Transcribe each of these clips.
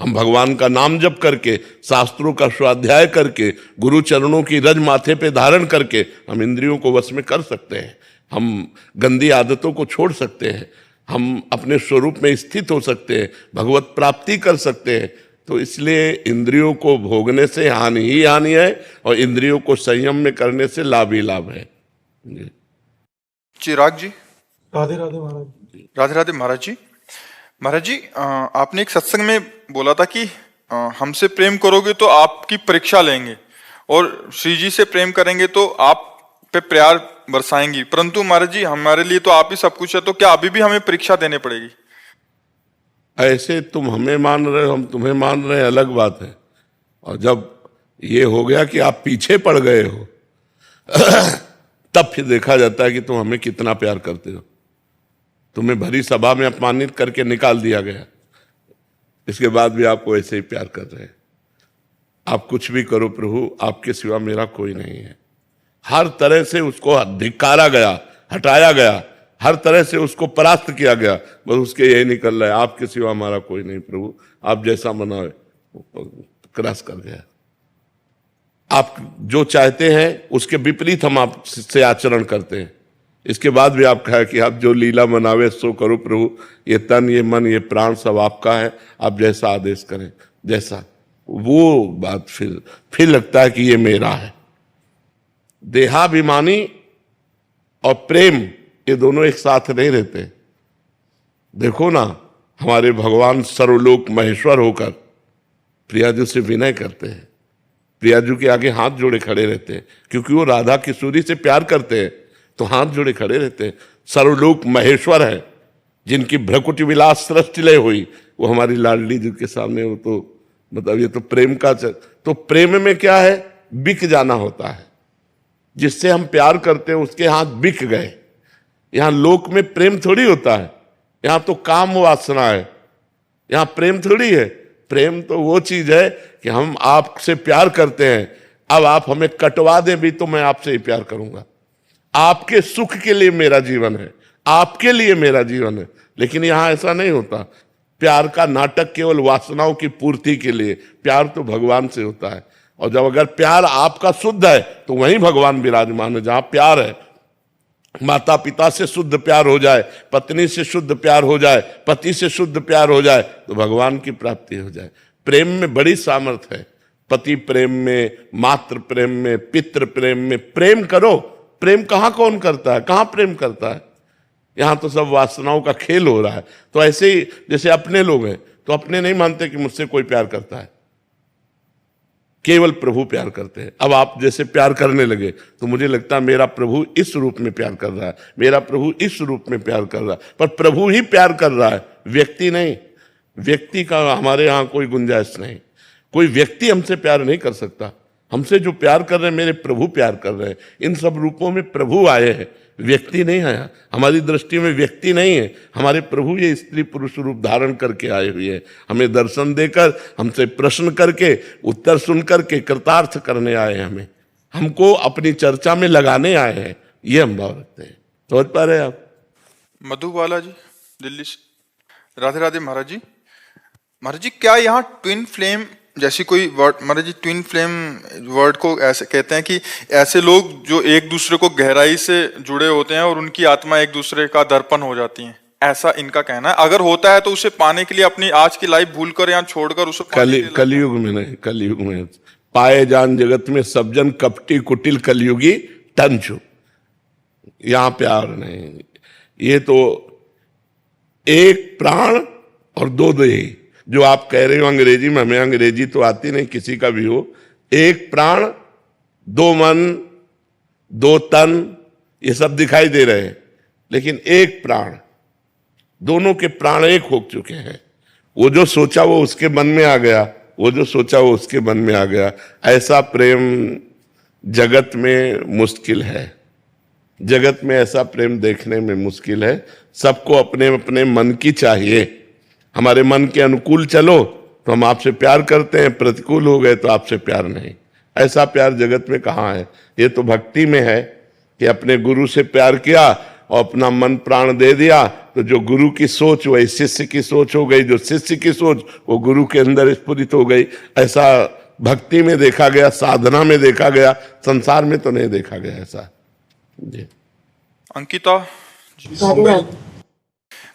हम भगवान का नाम जप करके, शास्त्रों का स्वाध्याय करके, गुरु चरणों की रज माथे पे धारण करके हम इंद्रियों को वश में कर सकते हैं। हम गंदी आदतों को छोड़ सकते हैं, हम अपने स्वरूप में स्थित हो सकते हैं, भगवत प्राप्ति कर सकते हैं। तो इसलिए इंद्रियों को भोगने से हानि ही हानि है और इंद्रियों को संयम में करने से लाभ ही लाभ है। चिराग जी। राधे राधे महाराज। राधे राधे महाराज जी। महाराज जी, आपने एक सत्संग में बोला था कि हमसे प्रेम करोगे तो आपकी परीक्षा लेंगे और श्री जी से प्रेम करेंगे तो आप पे प्यार बरसाएंगी, परंतु महाराज जी हमारे लिए तो आप ही सब कुछ है, तो क्या अभी भी हमें परीक्षा देनी पड़ेगी? ऐसे तुम हमें मान रहे हो, हम तुम्हें मान रहे हैं, अलग बात है। और जब ये हो गया कि आप पीछे पड़ गए हो तब फिर देखा जाता है कि तुम हमें कितना प्यार करते हो। तुम्हें भरी सभा में अपमानित करके निकाल दिया गया, इसके बाद भी आपको ऐसे ही प्यार कर रहे हैं। आप कुछ भी करो प्रभु, आपके सिवा मेरा कोई नहीं है। हर तरह से उसको धिक्कारा गया, हटाया गया, हर तरह से उसको परास्त किया गया, बस उसके यही निकल रहा है, आपके सिवा हमारा कोई नहीं प्रभु, आप जैसा मनाए। क्रॉस कर गया। आप जो चाहते हैं उसके विपरीत हम आपसे आचरण करते हैं। इसके बाद भी आप कहा कि आप जो लीला मनावे सो करो प्रभु, ये तन, ये मन, ये प्राण सब आपका है, आप जैसा आदेश करें, जैसा। वो बात फिर लगता है कि ये मेरा है। देहाभिमानी और प्रेम ये दोनों एक साथ नहीं रहते। देखो ना, हमारे भगवान सर्वलोक महेश्वर होकर प्रियाजू से विनय करते हैं, प्रियाजू के आगे हाथ जोड़े खड़े रहते हैं, क्योंकि वो राधा किशोरी से प्यार करते हैं, तो हाथ जोड़े खड़े रहते हैं। सर्वलोक महेश्वर है, जिनकी भ्रकुटी विलास सृष्टि लय हुई, वो हमारी लाडली जी के सामने। वो तो मतलब ये तो प्रेम का तो प्रेम में क्या है, बिक जाना होता है। जिससे हम प्यार करते हैं उसके हाथ बिक गए। यहां लोक में प्रेम थोड़ी होता है, यहां तो काम वासना है, यहां प्रेम थोड़ी है। प्रेम तो वो चीज है कि हम आपसे प्यार करते हैं, अब आप हमें कटवा दें भी तो मैं आपसे ही प्यार करूंगा। आपके सुख के लिए मेरा जीवन है, आपके लिए मेरा जीवन है। लेकिन यहां ऐसा नहीं होता। प्यार का नाटक केवल वासनाओं की पूर्ति के लिए, प्यार तो भगवान से होता है। और जब अगर प्यार आपका शुद्ध है तो वहीं भगवान विराजमान है। जहां प्यार है, माता पिता से शुद्ध प्यार हो जाए, पत्नी से शुद्ध प्यार हो जाए, पति से शुद्ध प्यार हो जाए, तो भगवान की प्राप्ति हो जाए। प्रेम में बड़ी सामर्थ्य है। पति प्रेम में, मातृ प्रेम में, पितृ प्रेम में प्रेम करो। प्रेम कहाँ कौन करता है, कहाँ प्रेम करता है? यहां तो सब वासनाओं का खेल हो रहा है। तो ऐसे ही जैसे अपने लोग हैं, तो अपने नहीं मानते कि मुझसे कोई प्यार करता है, केवल प्रभु प्यार करते हैं। अब आप जैसे प्यार करने लगे तो मुझे लगता है मेरा प्रभु इस रूप में प्यार कर रहा है, मेरा प्रभु इस रूप में प्यार कर रहा है, पर प्रभु ही प्यार कर रहा है, व्यक्ति नहीं। व्यक्ति का हमारे यहाँ कोई गुंजाइश नहीं। कोई व्यक्ति हमसे प्यार नहीं कर सकता। हमसे जो प्यार कर रहे हैं मेरे प्रभु प्यार कर रहे हैं। इन सब रूपों में प्रभु आए हैं, व्यक्ति नहीं आया। हमारी दृष्टि में व्यक्ति नहीं है, हमारे प्रभु ये स्त्री पुरुष रूप धारण करके आए हुए हैं। हमें दर्शन देकर, हमसे प्रश्न करके, उत्तर सुन करके कृतार्थ करने आए हैं। हमें हमको अपनी चर्चा में लगाने आए हैं, ये हम भाव रखते हैं। समझ पा रहे हैं आप? मधुबाला जी दिल्ली से। राधे राधे महाराज जी। महाराज जी, क्या यहाँ ट्विन फ्लेम जैसी कोई वर्ड, महाराज जी ट्विन फ्लेम वर्ड को ऐसे कहते हैं कि ऐसे लोग जो एक दूसरे को गहराई से जुड़े होते हैं और उनकी आत्मा एक दूसरे का दर्पण हो जाती है, ऐसा इनका कहना है। अगर होता है तो उसे पाने के लिए अपनी आज की लाइफ भूलकर यहाँ छोड़कर उसे कलयुग में नहीं, कलयुग में पाए जान जगत में सब जन कपटी कुटिल कलयुगी टंचु। यहाँ प्यार नहीं, ये तो एक प्राण और दो देही। जो आप कह रहे हो अंग्रेजी में, हमें अंग्रेजी तो आती नहीं, किसी का भी हो। एक प्राण, दो मन, दो तन, ये सब दिखाई दे रहे हैं, लेकिन एक प्राण, दोनों के प्राण एक हो चुके हैं। वो जो सोचा वो उसके मन में आ गया, वो जो सोचा वो उसके मन में आ गया। ऐसा प्रेम जगत में मुश्किल है। जगत में ऐसा प्रेम देखने में मुश्किल है। सबको अपने अपने मन की चाहिए। हमारे मन के अनुकूल चलो तो हम आपसे प्यार करते हैं, प्रतिकूल हो गए तो आपसे प्यार नहीं। ऐसा प्यार जगत में कहाँ है? ये तो भक्ति में है कि अपने गुरु से प्यार किया और अपना मन प्राण दे दिया, तो जो गुरु की सोच वही शिष्य की सोच हो गई, जो शिष्य की सोच वो गुरु के अंदर स्फुरित हो गई। ऐसा भक्ति में देखा गया, साधना में देखा गया, संसार में तो नहीं देखा गया ऐसा जी। अंकिता जी। राधे राधे।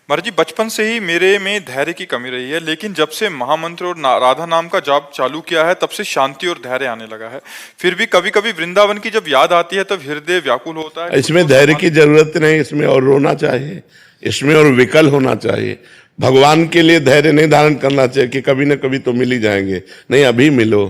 महाराज जी, बचपन से ही मेरे में धैर्य की कमी रही है, लेकिन जब से महामंत्र और राधा नाम का जाप चालू किया है तब से शांति और धैर्य आने लगा है। फिर भी कभी कभी वृंदावन की जब याद आती है तब हृदय व्याकुल होता है। इसमें धैर्य की जरूरत नहीं, इसमें और रोना चाहिए, इसमें और विकल होना चाहिए। भगवान के लिए धैर्य नहीं धारण करना चाहिए कि कभी ना कभी तो मिल ही जाएंगे, नहीं, अभी मिलो,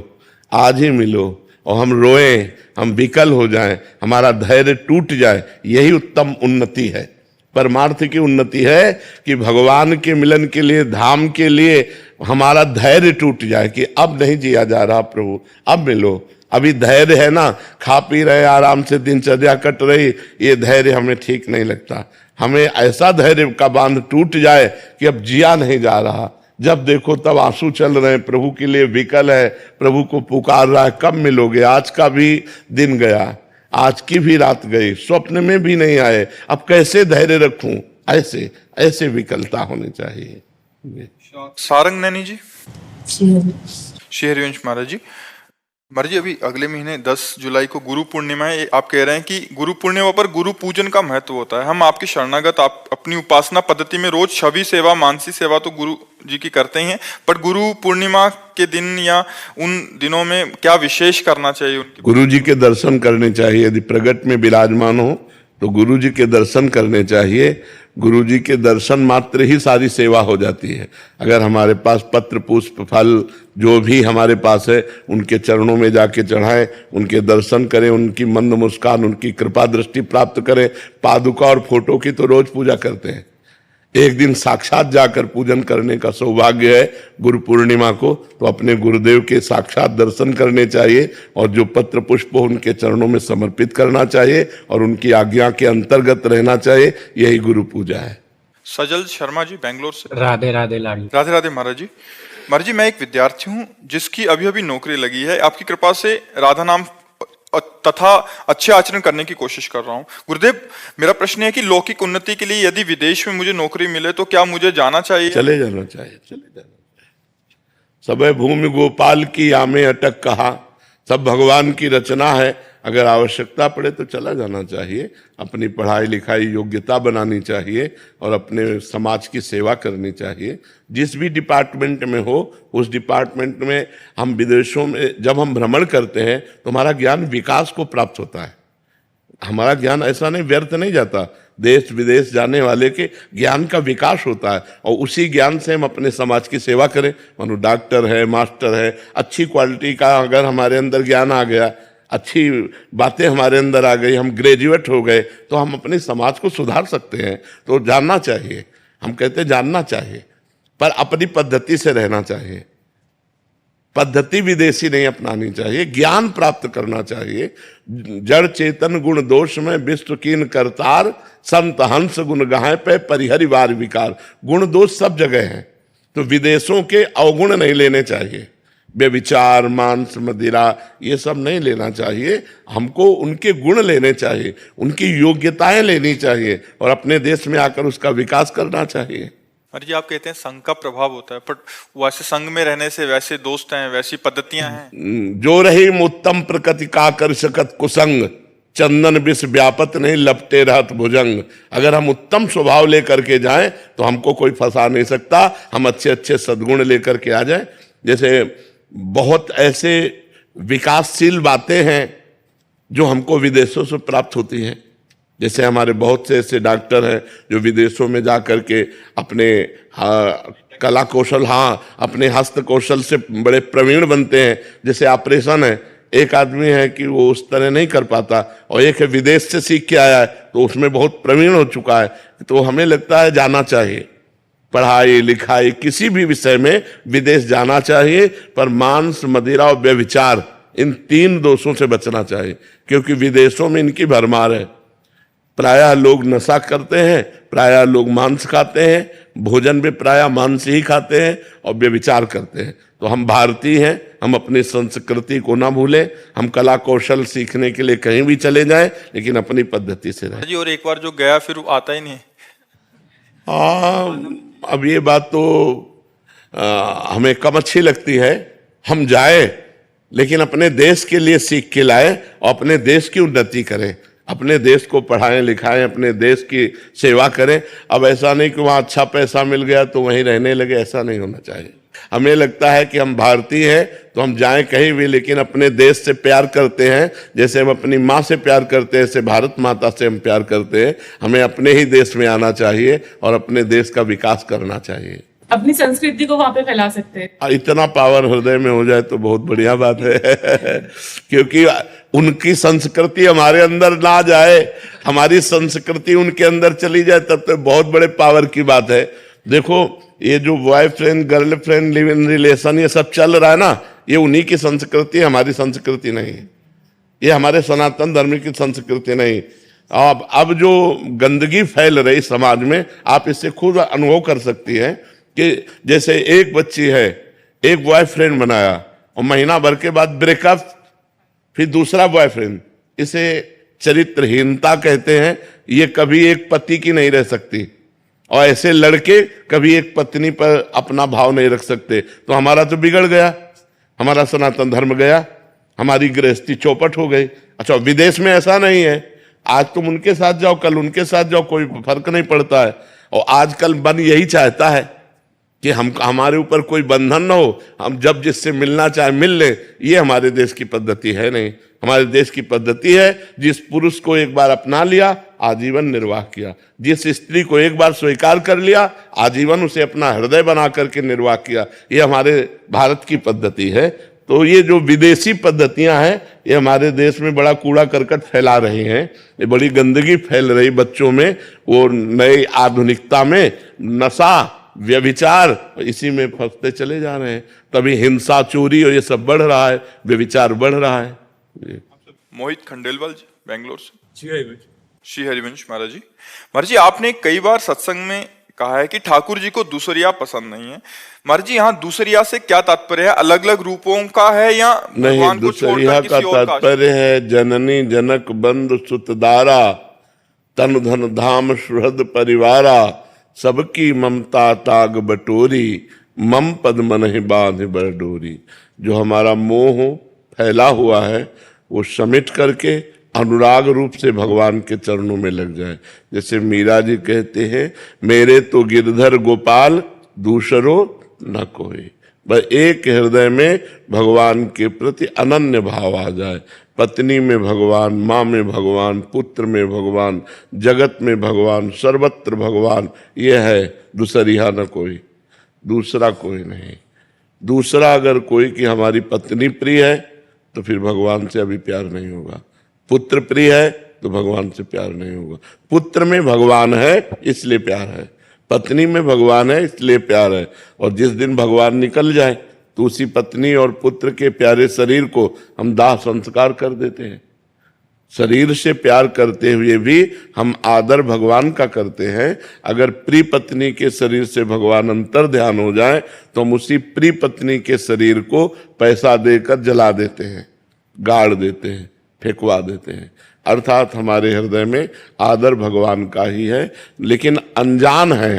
आज ही मिलो, और हम रोएं, हम विकल हो जाएं, हमारा धैर्य टूट जाए, यही उत्तम उन्नति है। परमार्थ की उन्नति है कि भगवान के मिलन के लिए, धाम के लिए हमारा धैर्य टूट जाए कि अब नहीं जिया जा रहा प्रभु, अब मिलो। अभी धैर्य है ना, खा पी रहे आराम से, दिनचर्या कट रही, ये धैर्य हमें ठीक नहीं लगता। हमें ऐसा धैर्य का बांध टूट जाए कि अब जिया नहीं जा रहा, जब देखो तब आंसू चल रहे हैं, प्रभु के लिए विकल है, प्रभु को पुकार रहा है, कब मिलोगे, आज का भी दिन गया, आज की भी रात गई, स्वप्न में भी नहीं आए, अब कैसे धैर्य रखूं, ऐसे ऐसे विकलता होनी चाहिए। सारंग नैनी जी। श्री श्री हरिवंश महाराज जी। महाराज जी, अभी अगले महीने 10 जुलाई को गुरु पूर्णिमा है। आप कह रहे हैं कि गुरु पूर्णिमा पर गुरु पूजन का महत्व होता है। हम आपकी शरणागत, आप अपनी उपासना पद्धति में रोज छवि सेवा, मानसी सेवा तो गुरु जी की करते ही हैं, पर गुरु पूर्णिमा के दिन या उन दिनों में क्या विशेष करना चाहिए उनके? गुरु जी के दर्शन करने चाहिए। यदि प्रगट में विराजमान हो तो गुरु जी के दर्शन करने चाहिए। गुरु जी के दर्शन मात्र ही सारी सेवा हो जाती है। अगर हमारे पास पत्र, पुष्प, फल जो भी हमारे पास है, उनके चरणों में जाके चढ़ाएं, उनके दर्शन करें, उनकी मंद मुस्कान, उनकी कृपा दृष्टि प्राप्त करें। पादुका और फोटो की तो रोज पूजा करते हैं, एक दिन साक्षात जाकर पूजन करने का सौभाग्य है गुरु पूर्णिमा को, तो अपने गुरुदेव के साक्षात दर्शन करने चाहिए और जो पत्र पुष्प उनके चरणों में समर्पित करना चाहिए और उनकी आज्ञा के अंतर्गत रहना चाहिए। यही गुरु पूजा है। सजल शर्मा जी, बेंगलोर से। राधे राधे लाडी। राधे राधे महाराज जी। महाराज जी, मैं एक विद्यार्थी हूँ जिसकी अभी अभी नौकरी लगी है। आपकी कृपा से राधा नाम तथा अच्छे आचरण करने की कोशिश कर रहा हूँ। गुरुदेव, मेरा प्रश्न है कि लौकिक उन्नति के लिए यदि विदेश में मुझे नौकरी मिले तो क्या मुझे जाना चाहिए? चले जाना चाहिए, चले जाना चाहिए। सबे भूमि गोपाल की आमे अटक कहा, सब भगवान की रचना है। अगर आवश्यकता पड़े तो चला जाना चाहिए। अपनी पढ़ाई लिखाई योग्यता बनानी चाहिए और अपने समाज की सेवा करनी चाहिए। जिस भी डिपार्टमेंट में हो, उस डिपार्टमेंट में हम विदेशों में जब हम भ्रमण करते हैं तो हमारा ज्ञान विकास को प्राप्त होता है। हमारा ज्ञान ऐसा नहीं व्यर्थ नहीं जाता। देश विदेश जाने वाले के ज्ञान का विकास होता है और उसी ज्ञान से हम अपने समाज की सेवा करें। मानो डॉक्टर है, मास्टर है, अच्छी क्वालिटी का अगर हमारे अंदर ज्ञान आ गया, अच्छी बातें हमारे अंदर आ गई, हम ग्रेजुएट हो गए, तो हम अपने समाज को सुधार सकते हैं। तो जानना चाहिए, हम कहते हैं जानना चाहिए, पर अपनी पद्धति से रहना चाहिए। पद्धति विदेशी नहीं अपनानी चाहिए, ज्ञान प्राप्त करना चाहिए। जड़ चेतन गुण दोष में विश्व कीन करतार, संत हंस गुण गाहे पे परिहरि वार विकार। गुण दोष सब जगह हैं, तो विदेशों के अवगुण नहीं लेने चाहिए। व्यभिचार, मांस, मदिरा, ये सब नहीं लेना चाहिए। हमको उनके गुण लेने चाहिए, उनकी योग्यताएं लेनी चाहिए और अपने देश में आकर उसका विकास करना चाहिए। अरे जी, आप कहते हैं संघ का प्रभाव होता है, पर वैसे संघ में रहने से वैसे दोस्त हैं, वैसी पद्धतियां हैं। जो रही उत्तम प्रकृति का कर सकत कुसंग, चंदन विष व्यापत नहीं लपटे रहत भुजंग। अगर हम उत्तम स्वभाव लेकर के जाएं तो हमको कोई फंसा नहीं सकता। हम अच्छे अच्छे सद्गुण लेकर के आ जाएं। जैसे बहुत ऐसे विकासशील बातें हैं जो हमको विदेशों से प्राप्त होती हैं। जैसे हमारे बहुत से ऐसे डॉक्टर हैं जो विदेशों में जा कर के अपने कला कौशल, अपने हस्त कौशल से बड़े प्रवीण बनते हैं। जैसे ऑपरेशन है, एक आदमी है कि वो उस तरह नहीं कर पाता और एक है विदेश से सीख के आया है तो उसमें बहुत प्रवीण हो चुका है। तो हमें लगता है जाना चाहिए, पढ़ाई लिखाई किसी भी विषय में विदेश जाना चाहिए, पर मांस, मदिरा और व्यभिचार, इन 3 दोषों से बचना चाहिए, क्योंकि विदेशों में इनकी भरमार है। प्रायः लोग नशा करते हैं, प्रायः लोग मांस खाते हैं, भोजन में प्रायः मांस ही खाते हैं और व्यभिचार करते हैं। तो हम भारतीय हैं, हम अपनी संस्कृति को ना भूलें, हम कला कौशल सीखने के लिए कहीं भी चले जाएं, लेकिन अपनी पद्धति से रहें। जी और एक बार जो गया फिर वो आता ही नहीं। अब ये बात तो हमें कम अच्छी लगती है। हम जाए लेकिन अपने देश के लिए सीख के लाए और अपने देश की उन्नति करें, अपने देश को पढ़ाएं लिखाएं, अपने देश की सेवा करें। अब ऐसा नहीं कि वहाँ अच्छा पैसा मिल गया तो वहीं रहने लगे, ऐसा नहीं होना चाहिए। हमें लगता है कि हम भारतीय हैं तो हम जाएं कहीं भी, लेकिन अपने देश से प्यार करते हैं जैसे हम अपनी माँ से प्यार करते हैं, ऐसे भारत माता से हम प्यार करते हैं। हमें अपने ही देश में आना चाहिए और अपने देश का विकास करना चाहिए, अपनी संस्कृति को वहां पे फैला सकते हैं। इतना पावर हृदय में हो जाए तो बहुत बढ़िया बात है क्योंकि उनकी संस्कृति हमारे अंदर ना जाए, हमारी संस्कृति उनके अंदर चली जाए तब तो बहुत बड़े पावर की बात है। देखो ये जो boyfriend girlfriend live in relation ये सब चल रहा है ना, ये उन्हीं की संस्कृति है, हमारी संस्कृति नहीं है। ये हमारे सनातन धर्म की संस्कृति नहीं। अब जो गंदगी फैल रही समाज में, आप इससे खुद अनुभव कर सकती हैं कि जैसे एक बच्ची है, एक बॉयफ्रेंड बनाया और महीना भर के बाद ब्रेकअप, फिर दूसरा बॉयफ्रेंड, इसे चरित्रहीनता कहते हैं। ये कभी एक पति की नहीं रह सकती और ऐसे लड़के कभी एक पत्नी पर अपना भाव नहीं रख सकते। तो हमारा तो बिगड़ गया, हमारा सनातन धर्म गया, हमारी गृहस्थी चौपट हो गई। अच्छा विदेश में ऐसा नहीं है, आज तुम उनके साथ जाओ कल उनके साथ जाओ, कोई फर्क नहीं पड़ता है। और आजकल मन यही चाहता है कि हमारे ऊपर कोई बंधन न हो, हम जब जिससे मिलना चाहे मिल ले। ये हमारे देश की पद्धति है नहीं। हमारे देश की पद्धति है जिस पुरुष को एक बार अपना लिया आजीवन निर्वाह किया, जिस स्त्री को एक बार स्वीकार कर लिया आजीवन उसे अपना हृदय बना करके निर्वाह किया। ये हमारे भारत की पद्धति है। तो ये जो विदेशी पद्धतियां हैं ये हमारे देश में बड़ा कूड़ा करकट फैला रही हैं, ये बड़ी गंदगी फैल रही बच्चों में, वो नई आधुनिकता में नशा व्यभिचार, इसी में फंसते चले जा रहे हैं। तभी हिंसा चोरी और ये सब बढ़ रहा है, व्यभिचार बढ़ रहा है। मोहित खंडेलवाल जी बेंगलोर से। श्री हरिवंश। हरिवंश महाराज जी। महाराज जी आपने कई बार सत्संग में कहा है कि ठाकुर जी को दूसरिया पसंद नहीं है। महाराज जी यहाँ दूसरिया से क्या तात्पर्य है? अलग अलग रूपों का है या नहीं? दूसरिया का तात्पर्य है जननी जनक बंधु सुतदारा तन धन धाम सुहृद परिवारा सबकी ममता ताग बटोरी मम पद मन ही बांध बरडोरी। जो हमारा मोह फैला हुआ है वो समेट करके अनुराग रूप से भगवान के चरणों में लग जाए। जैसे मीरा जी कहते हैं, मेरे तो गिरधर गोपाल दूसरो न कोई। बस एक हृदय में भगवान के प्रति अनन्य भाव आ जाए। पत्नी में भगवान, माँ में भगवान, पुत्र में भगवान, जगत में भगवान, सर्वत्र भगवान। ये है दूसरिया न कोई, दूसरा कोई नहीं। दूसरा अगर कोई कि हमारी पत्नी प्रिय है तो फिर भगवान से अभी प्यार नहीं होगा। पुत्र प्रिय है तो भगवान से प्यार नहीं होगा। पुत्र में भगवान है इसलिए प्यार है, पत्नी में भगवान है इसलिए प्यार है। और जिस दिन भगवान निकल जाए तो उसी पत्नी और पुत्र के प्यारे शरीर को हम दाह संस्कार कर देते हैं। शरीर से प्यार करते हुए भी हम आदर भगवान का करते हैं। अगर प्रिय पत्नी के शरीर से भगवान अंतर ध्यान हो जाए तो हम उसी प्रिय पत्नी के शरीर को पैसा देकर जला देते हैं, गाड़ देते हैं, फेंकवा देते हैं। अर्थात हमारे हृदय में आदर भगवान का ही है, लेकिन अनजान है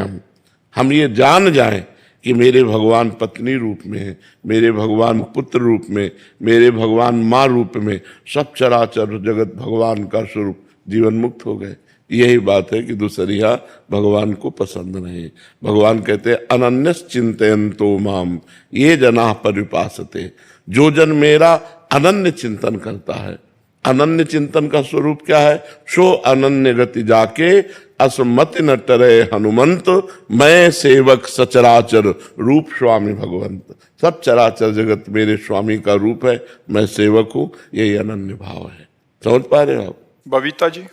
हम ये जान जाएं कि मेरे भगवान पत्नी रूप में है, मेरे भगवान पुत्र रूप में, मेरे भगवान माँ रूप में, सब चराचर जगत भगवान का स्वरूप, जीवन मुक्त हो गए। यही बात है कि दूसरिया भगवान को पसंद नहीं। भगवान कहते हैं अनन्यस चिंतयन्तो माम ये जना परिपासते। जो जन मेरा अनन्य चिंतन करता है। अनन्य चिंतन का स्वरूप क्या है? सो अनन्य गति जाके असमति न टरे हनुमंत, मैं सेवक सचराचर रूप स्वामी भगवंत। सब चराचर जगत मेरे स्वामी का रूप है, मैं सेवक हूँ। यही अनन्य भाव है। समझ पा रहे हो आप? बबीता जी।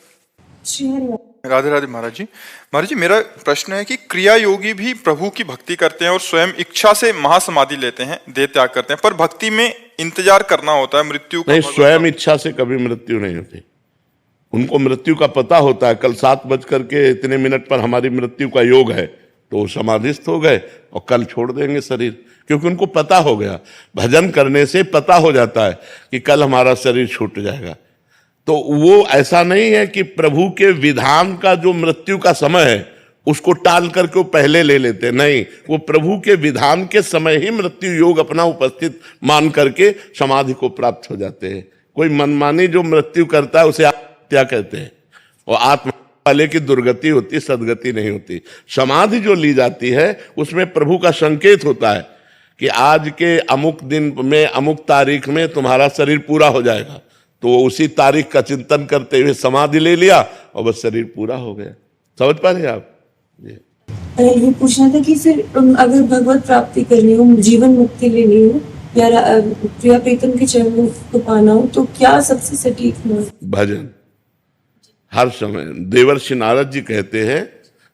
राधे राधे महाराज जी। महाराज जी मेरा प्रश्न है कि क्रिया योगी भी प्रभु की भक्ति करते हैं और स्वयं इच्छा से महासमाधि लेते हैं, देह त्याग करते हैं, पर भक्ति में इंतजार करना होता है मृत्यु का। नहीं, स्वयं इच्छा से कभी मृत्यु नहीं होती। उनको मृत्यु का पता होता है, कल 7:इतने पर हमारी मृत्यु का योग है, तो वो समाधिस्थ हो गए और कल छोड़ देंगे शरीर, क्योंकि उनको पता हो गया। भजन करने से पता हो जाता है कि कल हमारा शरीर छूट जाएगा। तो वो ऐसा नहीं है कि प्रभु के विधान का जो मृत्यु का समय है उसको टाल करके वो पहले ले लेते, नहीं, वो प्रभु के विधान के समय ही मृत्यु योग अपना उपस्थित मान करके समाधि को प्राप्त हो जाते हैं। कोई मनमानी जो मृत्यु करता है उसे आत्महत्या कहते हैं, और आत्म वाले की दुर्गति होती, सदगति नहीं होती। समाधि जो ली जाती है उसमें प्रभु का संकेत होता है कि आज के अमुक दिन में अमुक तारीख में तुम्हारा शरीर पूरा हो जाएगा, तो वो उसी तारीख का चिंतन करते हुए समाधि ले लिया और बस शरीर पूरा हो गया। समझ पा रहे आप? ये पूछना था कि सर अगर भगवत प्राप्ति करनी हो, जीवन मुक्ति लेनी हो या प्रिया प्रीतम के चरणों को पाना हो, तो क्या सबसे सटीक हो? भजन। हर समय देवर्षि नारद जी कहते हैं,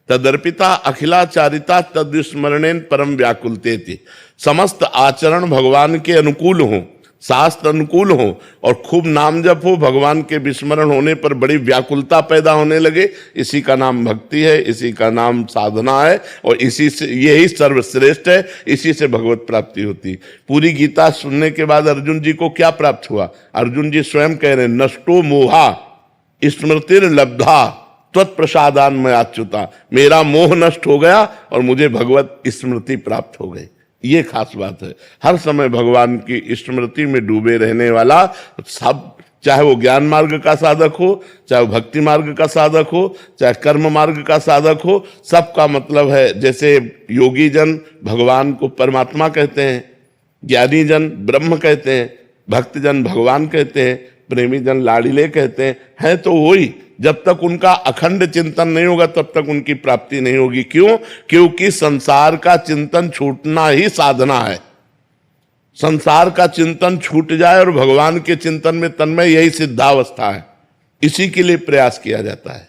तदर्पिता अखिलाचारिता तद्विस्मरणेन परम व्याकुलतेति। समस्त आचरण भगवान के अनुकूल हो, शास्त्र अनुकूल हो और खूब नाम जप हो, भगवान के विस्मरण होने पर बड़ी व्याकुलता पैदा होने लगे, इसी का नाम भक्ति है, इसी का नाम साधना है, और इसी से यही सर्वश्रेष्ठ है, इसी से भगवत प्राप्ति होती। पूरी गीता सुनने के बाद अर्जुन जी को क्या प्राप्त हुआ? अर्जुन जी स्वयं कह रहे हैं, नष्टो मोहा स्मृतिर लब्धा त्वत्प्रसादान में अच्युता। मेरा मोह नष्ट हो गया और मुझे भगवत स्मृति प्राप्त हो गई। ये खास बात है। हर समय भगवान की स्मृति में डूबे रहने वाला सब, चाहे वो ज्ञान मार्ग का साधक हो, चाहे वो भक्ति मार्ग का साधक हो, चाहे कर्म मार्ग का साधक हो, सबका मतलब है, जैसे योगी जन भगवान को परमात्मा कहते हैं, ज्ञानी जन ब्रह्म कहते हैं, भक्त जन भगवान कहते हैं, प्रेमी जन लाड़िले कहते हैं तो वही। जब तक उनका अखंड चिंतन नहीं होगा तब तक उनकी प्राप्ति नहीं होगी। क्यों? क्योंकि संसार का चिंतन छूटना ही साधना है। संसार का चिंतन छूट जाए और भगवान के चिंतन में तन्मय, यही सिद्धावस्था है। इसी के लिए प्रयास किया जाता है।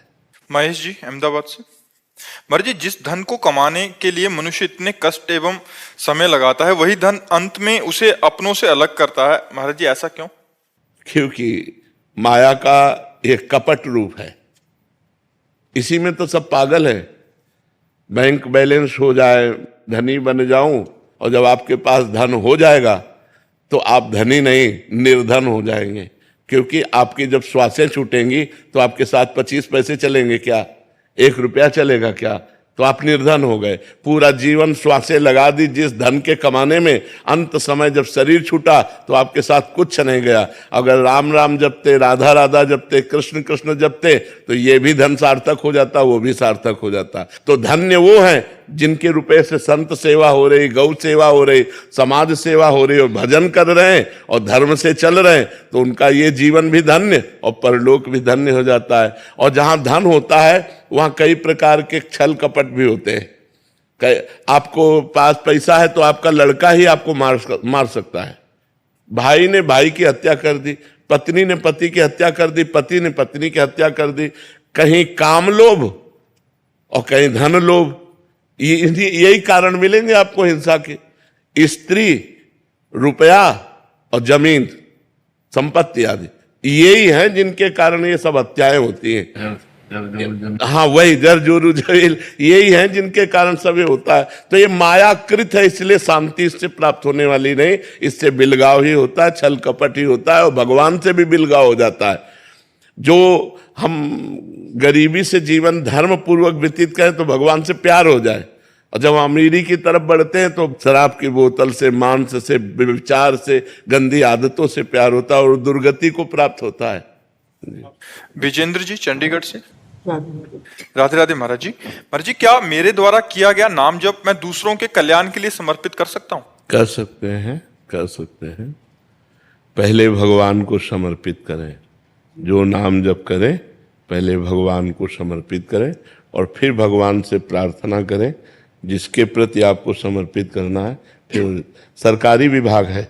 महेश जी अहमदाबाद से। महाराज जी, जिस धन को कमाने के लिए मनुष्य इतने कष्ट एवं समय लगाता है, वही धन अंत में उसे अपनों से अलग करता है। महाराज जी ऐसा क्यों? क्योंकि माया का एक कपट रूप है, इसी में तो सब पागल है। बैंक बैलेंस हो जाए, धनी बन जाऊं, और जब आपके पास धन हो जाएगा तो आप धनी नहीं निर्धन हो जाएंगे। क्योंकि आपकी जब श्वासें छूटेंगी तो आपके साथ 25 पैसे चलेंगे क्या? 1 रुपया चलेगा क्या? तो आप निर्धन हो गए। पूरा जीवन श्वासें लगा दी जिस धन के कमाने में, अंत समय जब शरीर छूटा तो आपके साथ कुछ नहीं गया। अगर राम राम जपते, राधा राधा जपते, कृष्ण कृष्ण जपते तो ये भी धन सार्थक हो जाता, वो भी सार्थक हो जाता। तो धन्य वो है जिनके रुपए से संत सेवा हो रही, गौ सेवा हो रही, समाज सेवा हो रही, और भजन कर रहे हैं और धर्म से चल रहे हैं, तो उनका ये जीवन भी धन्य और परलोक भी धन्य हो जाता है। और जहां धन होता है वहां कई प्रकार के छल कपट भी होते हैं। आपको पास पैसा है तो आपका लड़का ही आपको मार सकता है। भाई ने भाई की हत्या कर दी, पत्नी ने पति की हत्या कर दी, पति ने पत्नी की हत्या कर दी। कहीं काम लोभ और कहीं धन लोभ, यही कारण मिलेंगे आपको हिंसा के। स्त्री, रुपया और जमीन, संपत्ति आदि, यही है जिनके कारण ये सब हत्याएं होती हैं। हाँ, वही जर जोरू जवील, यही है जिनके कारण सब ये होता है। तो ये मायाकृत है, इसलिए शांति इससे प्राप्त होने वाली नहीं, इससे बिलगाव ही होता है, छल कपट ही होता है, और भगवान से भी बिलगाव हो जाता है। जो हम गरीबी से जीवन धर्म पूर्वक व्यतीत करें तो भगवान से प्यार हो जाए, और जब अमीरी की तरफ बढ़ते हैं तो शराब की बोतल से, मांस से, विचार से, गंदी आदतों से प्यार होता है और दुर्गति को प्राप्त होता है। विजेंद्र जी चंडीगढ़ से। राधे राधे महाराज जी। महाराज जी, क्या मेरे द्वारा किया गया नाम जप मैं दूसरों के कल्याण के लिए समर्पित कर सकता हूँ? कर सकते हैं, कर सकते हैं। पहले भगवान को समर्पित करें। जो नाम जप करें पहले भगवान को समर्पित करें और फिर भगवान से प्रार्थना करें जिसके प्रति आपको समर्पित करना है। फिर सरकारी विभाग है,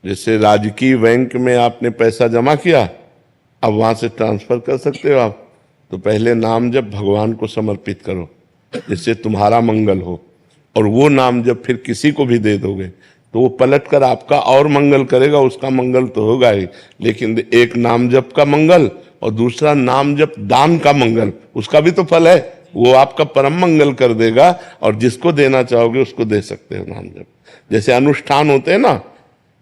जैसे राजकीय बैंक में आपने पैसा जमा किया, अब वहां से ट्रांसफर कर सकते हो आप। तो पहले नाम जब भगवान को समर्पित करो जिससे तुम्हारा मंगल हो, और वो नाम जब फिर किसी को भी दे दोगे तो वो पलट कर आपका और मंगल करेगा। उसका मंगल तो होगा ही, लेकिन एक नाम जप का मंगल और दूसरा नाम जप दान का मंगल, उसका भी तो फल है, वो आपका परम मंगल कर देगा। और जिसको देना चाहोगे उसको दे सकते हो नाम जप। जैसे अनुष्ठान होते हैं ना,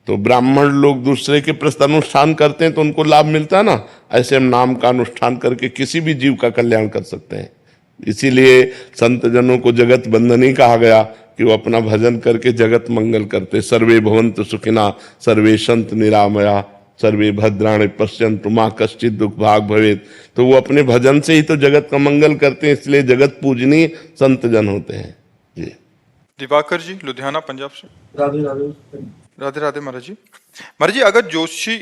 तो ब्राह्मण लोग दूसरे के प्रति अनुष्ठान करते हैं तो उनको लाभ मिलता है ना, ऐसे हम नाम का अनुष्ठान करके किसी भी जीव का कल्याण कर सकते हैं। इसीलिए संत जनों को जगत बंधनी कहा गया कि वो अपना भजन करके जगत मंगल करते। सर्वे भवन्तु सुखिना सर्वे सन्तु निरामया सर्वे भद्राणि पश्यन्तु मा कश्चित् दुख भाग भवेत्। तो वो अपने भजन से ही तो जगत का मंगल करते हैं, इसलिए जगत पूजनीय संत जन होते हैं जी। दिवाकर जी लुधियाना पंजाब से। राधे राधे। राधे राधे महाराज जी। महाराज जी, अगर ज्योतिषी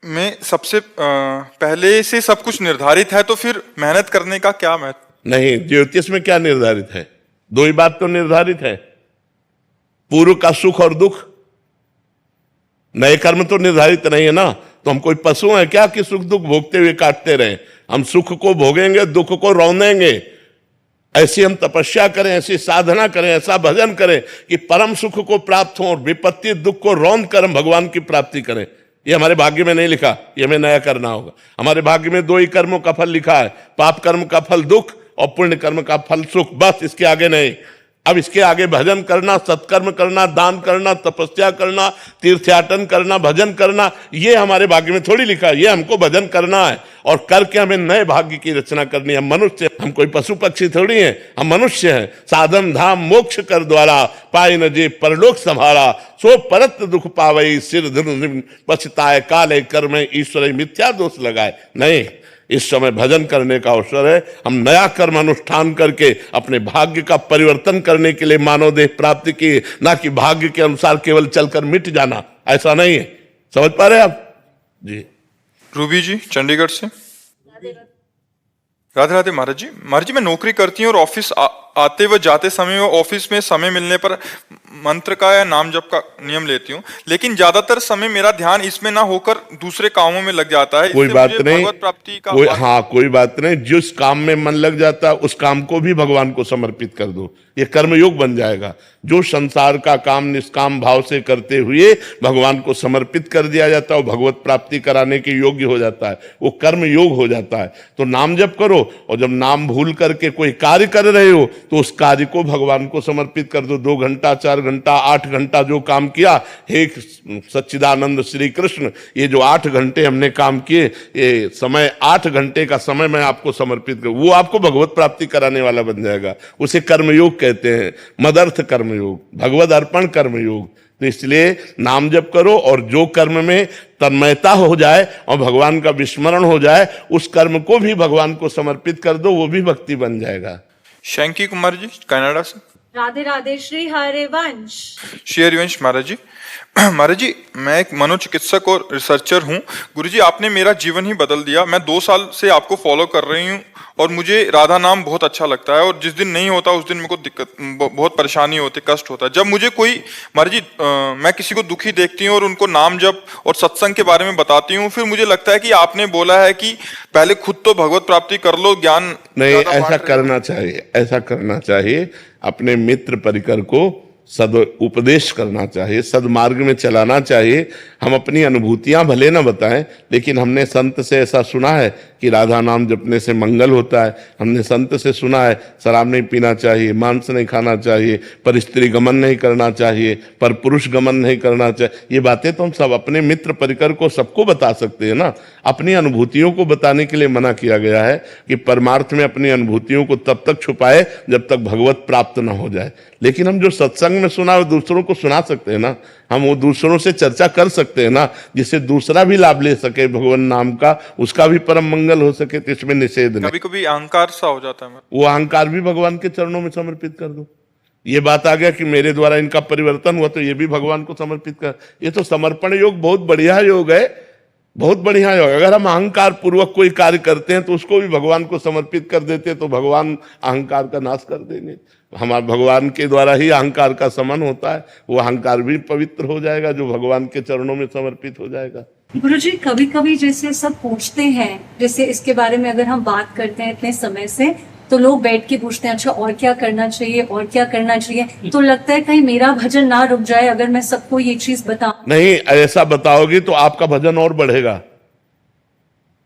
में सबसे पहले से सब कुछ निर्धारित है तो फिर मेहनत करने का क्या महत्व? नहीं, ज्योतिष में क्या निर्धारित है? दो ही बात तो निर्धारित है, पूर्व का सुख और दुख। नए कर्म तो निर्धारित नहीं है ना। तो हम कोई पशु हैं क्या कि सुख दुख भोगते हुए काटते रहे? हम सुख को भोगेंगे, दुख को रौंदेंगे। ऐसी हम तपस्या करें, ऐसी साधना करें, ऐसा भजन करें कि परम सुख को प्राप्त हो और विपत्ति दुख को रौंद कर हम भगवान की प्राप्ति करें। ये हमारे भाग्य में नहीं लिखा, ये हमें नया करना होगा। हमारे भाग्य में दो ही कर्मों का फल लिखा है, पाप कर्म का फल दुख और पुण्य कर्म का फल सुख, बस इसके आगे नहीं। अब इसके आगे भजन करना, सत्कर्म करना, दान करना, तपस्या करना, तीर्थयाटन करना, भजन करना, ये हमारे भाग्य में थोड़ी लिखा है। ये हमको भजन करना है और करके हमें नए भाग्य की रचना करनी है। हम मनुष्य, हम कोई पशु पक्षी थोड़ी हैं, हम मनुष्य हैं। साधन धाम मोक्ष कर द्वारा पाए न जे परलोक संभाला सो परत दुख पावई सिर धन पछताए काले कर्म ईश्वर मिथ्या दोष लगाए। नहीं, इस समय भजन करने का अवसर है। हम नया कर्म अनुष्ठान करके अपने भाग्य का परिवर्तन करने के लिए मानव देह प्राप्ति की, ना कि भाग्य के अनुसार केवल चलकर मिट जाना, ऐसा नहीं है। समझ पा रहे हैं आप जी? रूबी जी चंडीगढ़ से। राधे राधे महाराज जी। महाराज जी, मैं नौकरी करती हूँ और ऑफिस आते व जाते समय व ऑफिस में समय मिलने पर मंत्र का या नाम जप का नियम लेती हूँ, लेकिन ज्यादातर समय मेरा ध्यान इसमें ना होकर दूसरे कामों में लग जाता है। कोई इससे बात मुझे नहीं, भगवत प्राप्ति का कोई बात नहीं। जिस काम में मन लग जाता है उस काम को भी भगवान को समर्पित कर दो, ये कर्मयोग बन जाएगा। जो संसार का काम निष्काम भाव से करते हुए भगवान को समर्पित कर दिया जाता है वो भगवत प्राप्ति कराने के योग्य हो जाता है, वो कर्म योग हो जाता है। तो नाम जप करो, और जब नाम भूल करके कोई कार्य कर रहे हो तो उस कार्य को भगवान को समर्पित कर दो। 2 घंटा 4 घंटा 8 घंटा जो काम किया, हे सच्चिदानंद श्री कृष्ण, ये जो 8 घंटे हमने काम किए, ये समय 8 घंटे का समय मैं आपको समर्पित करूं, वो आपको भगवत प्राप्ति कराने वाला बन जाएगा। उसे कर्मयोग कहते हैं, मदर्थ कर्मयोग, भगवद अर्पण कर्मयोग। तो इसलिए नाम जप करो और जो कर्म में तन्मयता हो जाए और भगवान का विस्मरण हो जाए, उस कर्म को भी भगवान को समर्पित कर दो, वो भी भक्ति बन जाएगा। शंकी कुमार जी कनाडा से। राधे राधे। श्री हरिवंश। श्री हरिवंश महाराज जी। महाराज जी, मैं एक मनोचिकित्सक और रिसर्चर हूँ। गुरुजी, आपने मेरा जीवन ही बदल दिया। मैं 2 साल से आपको फॉलो कर रही हूँ और मुझे राधा नाम बहुत अच्छा लगता है, और जिस दिन नहीं होता उस दिन मेरे को दिक्कत, बहुत परेशानी होती, कष्ट होता है। जब मुझे कोई, महाराज जी, मैं किसी को दुखी देखती हूँ और उनको नाम जप और सत्संग के बारे में बताती हूँ, फिर मुझे लगता है कि आपने बोला है कि पहले खुद तो भगवत प्राप्ति कर लो, ज्ञान नहीं, ऐसा करना चाहिए, ऐसा करना चाहिए। अपने मित्र परिकर को सद उपदेश करना चाहिए, सदमार्ग में चलाना चाहिए। हम अपनी अनुभूतियां भले न बताएं, लेकिन हमने संत से ऐसा सुना है कि राधा नाम जपने से मंगल होता है। हमने संत से सुना है शराब नहीं पीना चाहिए, मांस नहीं खाना चाहिए, पर स्त्री गमन नहीं करना चाहिए, पर पुरुष गमन नहीं करना चाहिए। ये बातें तो हम सब अपने मित्र परिकर को सबको बता सकते हैं ना। अपनी अनुभूतियों को बताने के लिए मना किया गया है कि परमार्थ में अपनी अनुभूतियों को तब तक छुपाए जब तक भगवत प्राप्त न हो जाए। लेकिन हम जो सत्संग में सुना वो दूसरों को सुना सकते हैं ना, हम वो दूसरों से चर्चा कर सकते हैं ना, जिससे दूसरा भी लाभ ले सके भगवान नाम का, उसका भी परम मंगल हो सके। तो इसमें निषेध नहीं। कभी कभी अहंकार सा हो जाता है, वो अहंकार भी भगवान के चरणों में समर्पित कर दो। ये बात आ गया कि मेरे द्वारा इनका परिवर्तन हुआ तो ये भी भगवान को समर्पित कर। ये तो समर्पण योग बहुत बढ़िया योग है, बहुत बढ़िया योग। अगर हम अहंकार पूर्वक कोई कार्य करते हैं तो उसको भी भगवान को समर्पित कर देते तो भगवान अहंकार का नाश कर देंगे। हमारे भगवान के द्वारा ही अहंकार का समन होता है, वो अहंकार भी पवित्र हो जाएगा जो भगवान के चरणों में समर्पित हो जाएगा। गुरुजी, कभी कभी जैसे सब पूछते हैं, जैसे इसके बारे में अगर हम बात करते हैं इतने समय से, तो लोग बैठ के पूछते हैं अच्छा और क्या करना चाहिए, और क्या करना चाहिए। तो लगता है कहीं मेरा भजन ना रुक जाए अगर मैं सबको ये चीज बताऊं। नहीं, ऐसा बताओगी तो आपका भजन और बढ़ेगा।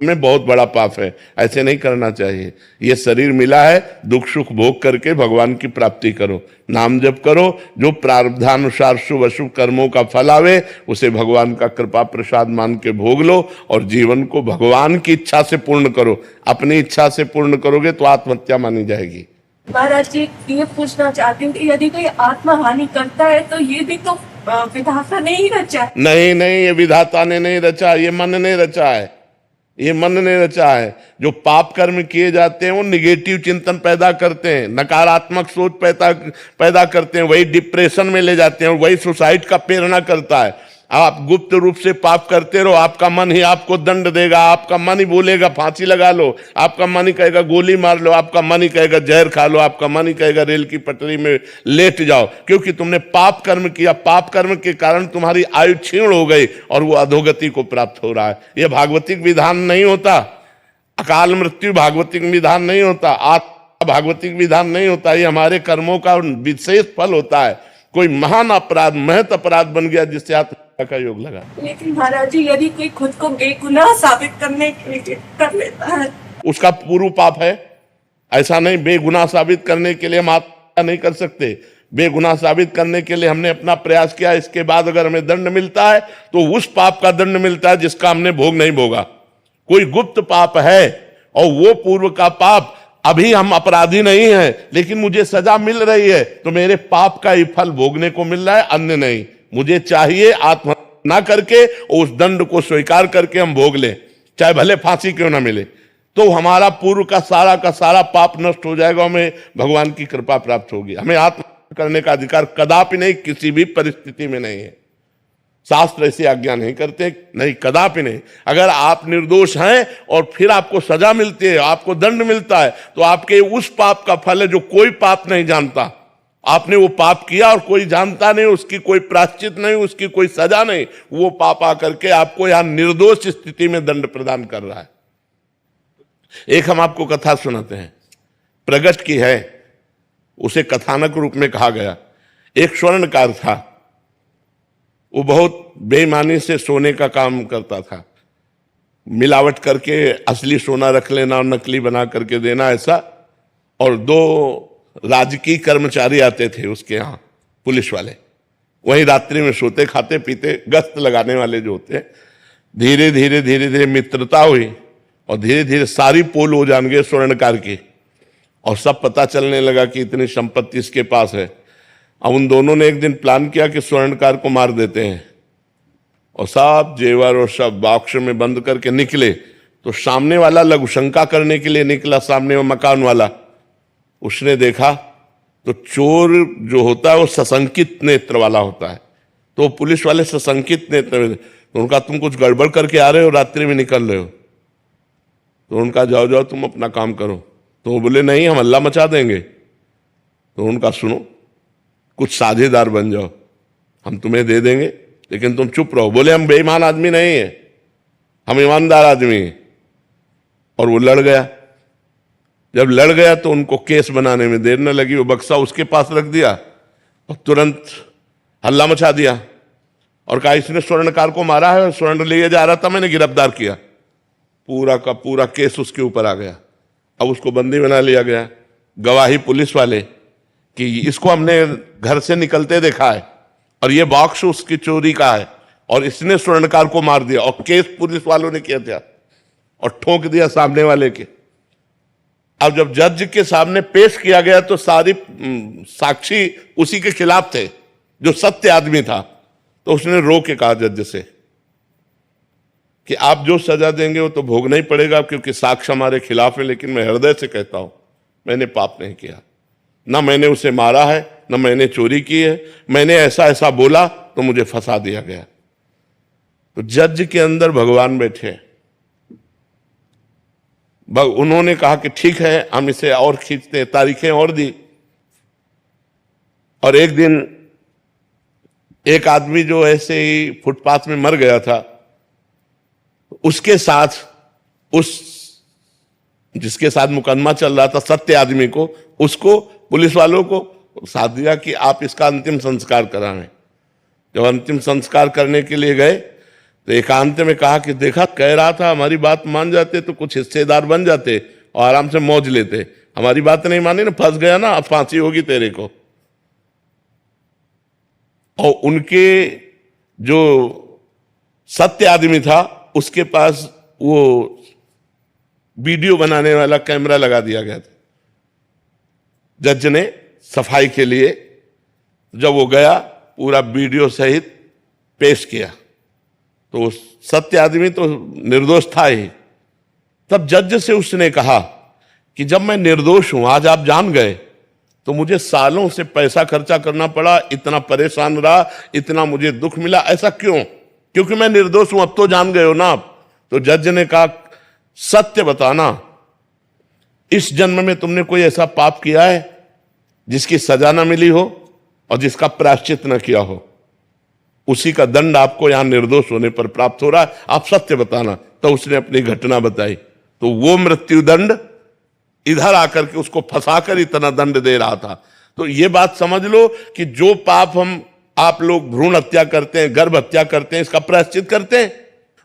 में बहुत बड़ा पाप है, ऐसे नहीं करना चाहिए। ये शरीर मिला है, दुख सुख भोग करके भगवान की प्राप्ति करो, नाम जप करो, जो प्रारब्धानुसार शुभ अशुभ कर्मों का फल आवे उसे भगवान का कृपा प्रसाद मान के भोग लो और जीवन को भगवान की इच्छा से पूर्ण करो। अपनी इच्छा से पूर्ण करोगे तो आत्महत्या मानी जाएगी। महाराज जी ये पूछना चाहती हूँ कि यदि कोई आत्मा हानि करता है तो ये भी तो विधाता ने ही रचा है। नहीं नहीं, ये विधाता ने नहीं रचा, ये मन ने रचा है, ये मन ने रचा है। जो पाप कर्म किए जाते हैं वो निगेटिव चिंतन पैदा करते हैं, नकारात्मक सोच पैदा करते हैं, वही डिप्रेशन में ले जाते हैं और वही सुसाइड का प्रेरणा करता है। आप गुप्त रूप से पाप करते रहो, आपका मन ही आपको दंड देगा, आपका मन ही बोलेगा फांसी लगा लो, आपका मन ही कहेगा गोली मार लो, आपका मन ही कहेगा जहर खा लो, आपका मन ही कहेगा रेल की पटरी में लेट जाओ, क्योंकि तुमने पाप कर्म किया। पाप कर्म के कारण तुम्हारी आयु क्षीण हो गई और वो अधोगति को प्राप्त हो रहा है। यह भागवतिक विधान नहीं होता, अकाल मृत्यु भागवतिक विधान नहीं होता, आत्मा भागवतिक विधान नहीं होता। ये हमारे कर्मों का विशेष फल होता है। कोई महान अपराध, महत अपराध बन गया जिससे आत्मा का योग लगा। लेकिन महाराज जी यदि कोई खुद को बेगुनाह साबित करने के लिए कर लेता है, उसका पूर्व पाप है। ऐसा नहीं, बेगुनाह साबित करने के लिए हम आत्महत्या नहीं कर सकते। बेगुनाह साबित करने के लिए हमने अपना प्रयास किया, इसके बाद अगर हमें दंड मिलता है तो उस पाप का दंड मिलता है जिसका हमने भोग नहीं भोगा। कोई गुप्त पाप है और वो पूर्व का पाप, अभी हम अपराधी नहीं हैं लेकिन मुझे सजा मिल रही है तो मेरे पाप का ही फल भोगने को मिल रहा है, अन्य नहीं। मुझे चाहिए आत्महत्या ना करके उस दंड को स्वीकार करके हम भोग लें, चाहे भले फांसी क्यों ना मिले, तो हमारा पूर्व का सारा पाप नष्ट हो जाएगा, हमें भगवान की कृपा प्राप्त होगी। हमें आत्महत्या करने का अधिकार कदापि नहीं, किसी भी परिस्थिति में नहीं है। शास्त्र ऐसी आज्ञा नहीं करते, नहीं, कदापि नहीं। अगर आप निर्दोष हैं और फिर आपको सजा मिलती है, आपको दंड मिलता है, तो आपके उस पाप का फल है जो कोई पाप नहीं जानता। आपने वो पाप किया और कोई जानता नहीं, उसकी कोई प्रायश्चित नहीं, उसकी कोई सजा नहीं, वो पाप आकर के आपको यहां निर्दोष स्थिति में दंड प्रदान कर रहा है। एक हम आपको कथा सुनाते हैं, प्रगट की है, उसे कथानक रूप में कहा गया। एक स्वर्णकार था, वो बहुत बेईमानी से सोने का काम करता था, मिलावट करके असली सोना रख लेना और नकली बना करके देना, ऐसा। और दो राजकीय कर्मचारी आते थे उसके यहाँ, पुलिस वाले, वहीं रात्रि में सोते खाते पीते, गश्त लगाने वाले जो होते। धीरे धीरे मित्रता हुई और धीरे धीरे सारी पोल हो जान गए स्वर्णकार की, और सब पता चलने लगा कि इतनी संपत्ति इसके पास है। अब उन दोनों ने एक दिन प्लान किया कि स्वर्णकार को मार देते हैं, और सब जेवर और सब बॉक्स में बंद करके निकले। तो सामने वाला लघुशंका करने के लिए निकला, सामने वो मकान वाला, उसने देखा तो चोर जो होता है वो सशंकित नेत्र वाला होता है, तो पुलिस वाले सशंकित नेत्र, तो उनका तुम कुछ गड़बड़ करके आ रहे हो, रात्रि में निकल रहे हो, तो उनका जाओ तुम अपना काम करो। तो वो बोले नहीं, हम हल्ला मचा देंगे। तो उनका सुनो, कुछ साझेदार बन जाओ, हम तुम्हें दे देंगे लेकिन तुम चुप रहो। बोले हम बेईमान आदमी नहीं है, हम ईमानदार आदमी हैं। और वो लड़ गया। जब लड़ गया तो उनको केस बनाने में देर न लगी, वो बक्सा उसके पास रख दिया और तुरंत हल्ला मचा दिया और कहा इसने स्वर्णकार को मारा है, स्वर्ण लिए जा रहा था, मैंने गिरफ्तार किया। पूरा का पूरा केस उसके ऊपर आ गया। अब उसको बंदी बना लिया गया। गवाही पुलिस वाले कि इसको हमने घर से निकलते देखा है और ये बॉक्स उसकी चोरी का है और इसने स्वर्णकार को मार दिया, और केस पुलिस वालों ने किया था और ठोक दिया सामने वाले के। अब जब जज के सामने पेश किया गया तो सारी साक्षी उसी के खिलाफ थे जो सत्य आदमी था। तो उसने रो के कहा जज से कि आप जो सजा देंगे वो तो भोगना ही पड़ेगा, क्योंकि साक्ष्य हमारे खिलाफ है, लेकिन मैं हृदय से कहता हूं मैंने पाप नहीं किया, ना मैंने उसे मारा है, ना मैंने चोरी की है, मैंने ऐसा ऐसा बोला तो मुझे फंसा दिया गया। तो जज के अंदर भगवान बैठे, उन्होंने कहा कि ठीक है हम इसे और खींचते हैं, तारीखें और दी। और एक दिन एक आदमी जो ऐसे ही फुटपाथ में मर गया था, उसके साथ उस जिसके साथ मुकदमा चल रहा था, सत्य आदमी को, उसको पुलिस वालों को साथ दिया कि आप इसका अंतिम संस्कार कराएं। जब अंतिम संस्कार करने के लिए गए तो एकांत में कहा कि देखा, कह रहा था हमारी बात मान जाते तो कुछ हिस्सेदार बन जाते और आराम से मौज लेते, हमारी बात नहीं मानी ना, फंस गया ना, अब फांसी होगी तेरे को। और उनके जो सत्य आदमी था उसके पास वो वीडियो बनाने वाला कैमरा लगा दिया गया था। जज ने सफाई के लिए जब वो गया पूरा वीडियो सहित पेश किया, तो सत्य आदमी तो निर्दोष था ही। तब जज से उसने कहा कि जब मैं निर्दोष हूं, आज आप जान गए, तो मुझे सालों से पैसा खर्चा करना पड़ा, इतना परेशान रहा, इतना मुझे दुख मिला, ऐसा क्यों? क्योंकि मैं निर्दोष हूं, अब तो जान गए हो ना आप। तो जज ने कहा, सत्य बताना, इस जन्म में तुमने कोई ऐसा पाप किया है जिसकी सजा ना मिली हो और जिसका प्रायश्चित न किया हो? उसी का दंड आपको यहां निर्दोष होने पर प्राप्त हो रहा है, आप सत्य बताना। तो उसने अपनी घटना बताई, तो वो मृत्यु दंड इधर आकर के उसको फंसाकर इतना दंड दे रहा था। तो ये बात समझ लो कि जो पाप हम आप लोग भ्रूण हत्या करते हैं, गर्भ हत्या करते हैं, इसका प्रायश्चित करते हैं,